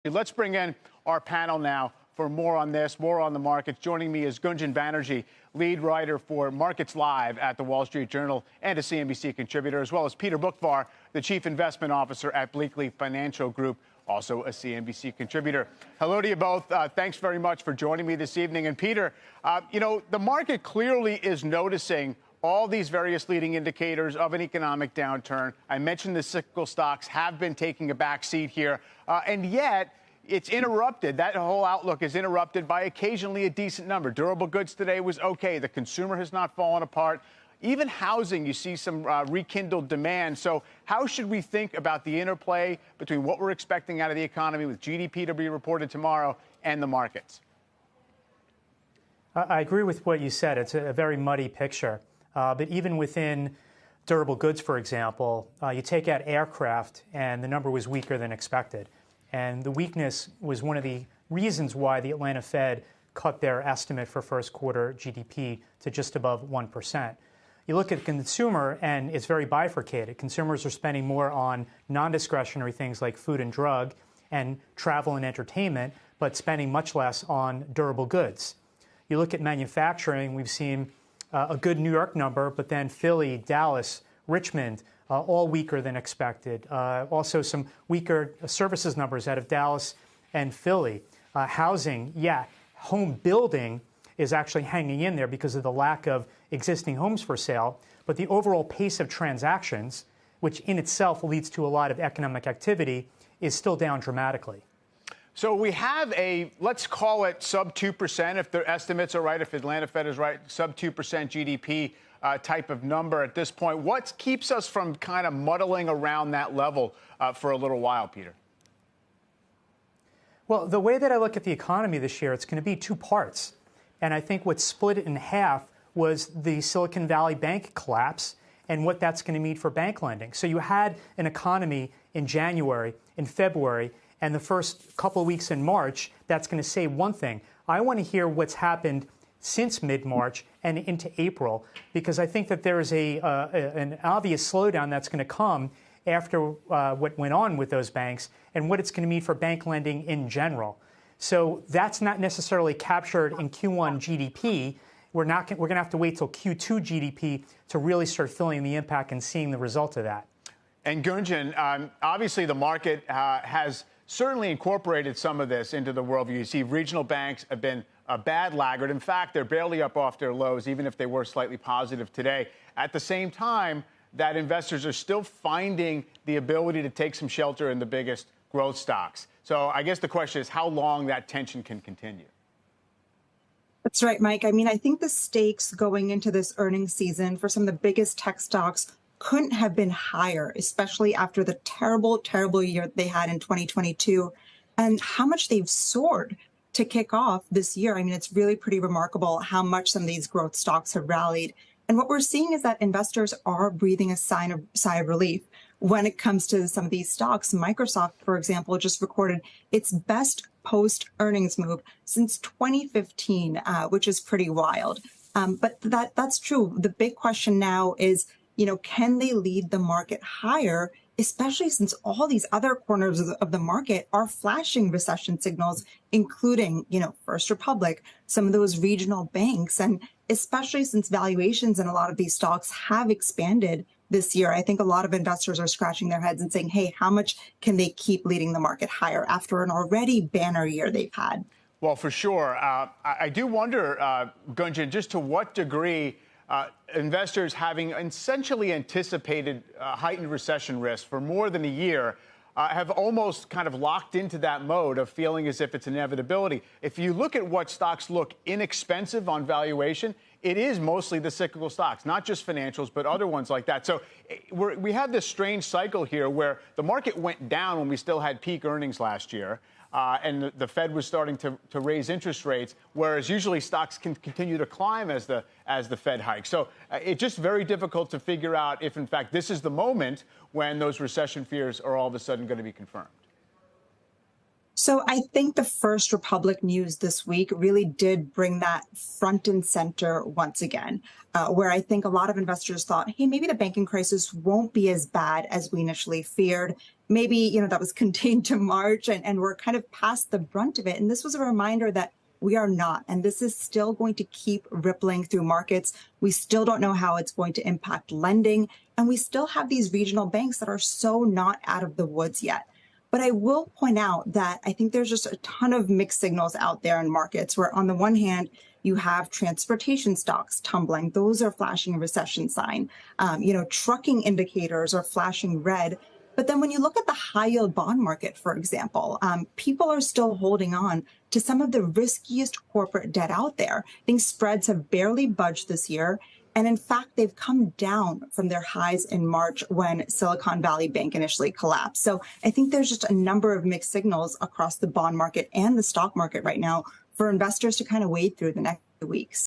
Let's bring in our panel now for more on this, more on the markets. Joining me is Gunjan Banerjee, lead writer for Markets Live at the Wall Street Journal and a CNBC contributor, as well as Peter Boockvar, the chief investment officer at Bleakley Financial Group, also a CNBC contributor. Hello to you both. Thanks very much for joining me this evening. And Peter, the market clearly is noticing all these various leading indicators of an economic downturn. I mentioned the cyclical stocks have been taking a back seat here, and yet it's interrupted. That whole outlook is interrupted by occasionally a decent number. Durable goods today was okay. The consumer has not fallen apart. Even housing, you see some rekindled demand. So how should we think about the interplay between what we're expecting out of the economy with GDP to be reported tomorrow and the markets? I agree with what you said. It's a very muddy picture. But even within durable goods, for example, you take out aircraft and the number was weaker than expected. And the weakness was one of the reasons why the Atlanta Fed cut their estimate for first quarter GDP to just above 1%. You look at the consumer and it's very bifurcated. Consumers are spending more on non-discretionary things like food and drug and travel and entertainment, but spending much less on durable goods. You look at manufacturing, we've seen a good New York number, but then Philly, Dallas, Richmond, all weaker than expected. Also some weaker services numbers out of Dallas and Philly. Housing, home building is actually hanging in there because of the lack of existing homes for sale. But the overall pace of transactions, which in itself leads to a lot of economic activity, is still down dramatically. So we have let's call it sub 2%, if their estimates are right, if Atlanta Fed is right, sub 2% GDP type of number at this point. What keeps us from kind of muddling around that level for a little while, Peter? Well, the way that I look at the economy this year, it's going to be two parts. And I think what split it in half was the Silicon Valley Bank collapse and what that's going to mean for bank lending. So you had an economy in January, in February, and the first couple of weeks in March that's going to say one thing. I want to hear what's happened since mid-March and into April, because I think that there is an obvious slowdown that's going to come after what went on with those banks and what it's going to mean for bank lending in general. So that's not necessarily captured in Q1 GDP. We're going to have to wait till Q2 GDP to really start feeling the impact and seeing the result of that. And Gunjan, obviously the market has certainly incorporated some of this into the worldview. You see regional banks have been a bad laggard. In fact, they're barely up off their lows, even if they were slightly positive today. At the same time, that investors are still finding the ability to take some shelter in the biggest growth stocks. So I guess the question is how long that tension can continue. That's right, Mike. I mean, I think the stakes going into this earnings season for some of the biggest tech stocks couldn't have been higher, especially after the terrible, terrible year they had in 2022 and how much they've soared to kick off this year. I mean, it's really pretty remarkable how much some of these growth stocks have rallied. And what we're seeing is that investors are breathing a sigh of relief when it comes to some of these stocks. Microsoft, for example, just recorded its best post-earnings move since 2015, which is pretty wild. But that's true. The big question now is, can they lead the market higher, especially since all these other corners of the market are flashing recession signals, including, First Republic, some of those regional banks, and especially since valuations in a lot of these stocks have expanded this year. I think a lot of investors are scratching their heads and saying, hey, how much can they keep leading the market higher after an already banner year they've had? Well, for sure. I do wonder, Gunjan, just to what degree investors, having essentially anticipated heightened recession risk for more than a year, have almost kind of locked into that mode of feeling as if it's an inevitability. If you look at what stocks look inexpensive on valuation, it is mostly the cyclical stocks, not just financials, but other ones like that. So we have this strange cycle here where the market went down when we still had peak earnings last year. And the Fed was starting to raise interest rates, whereas usually stocks can continue to climb as the Fed hikes. So it's just very difficult to figure out if, in fact, this is the moment when those recession fears are all of a sudden going to be confirmed. So I think the First Republic news this week really did bring that front and center once again, where I think a lot of investors thought, hey, maybe the banking crisis won't be as bad as we initially feared. Maybe, that was contained to March and we're kind of past the brunt of it. And this was a reminder that we are not. And this is still going to keep rippling through markets. We still don't know how it's going to impact lending. And we still have these regional banks that are so not out of the woods yet. But I will point out that I think there's just a ton of mixed signals out there in markets where on the one hand, you have transportation stocks tumbling. Those are flashing a recession sign. Trucking indicators are flashing red. But then when you look at the high yield bond market, for example, people are still holding on to some of the riskiest corporate debt out there. I think spreads have barely budged this year. And in fact, they've come down from their highs in March when Silicon Valley Bank initially collapsed. So I think there's just a number of mixed signals across the bond market and the stock market right now for investors to kind of wade through the next few weeks.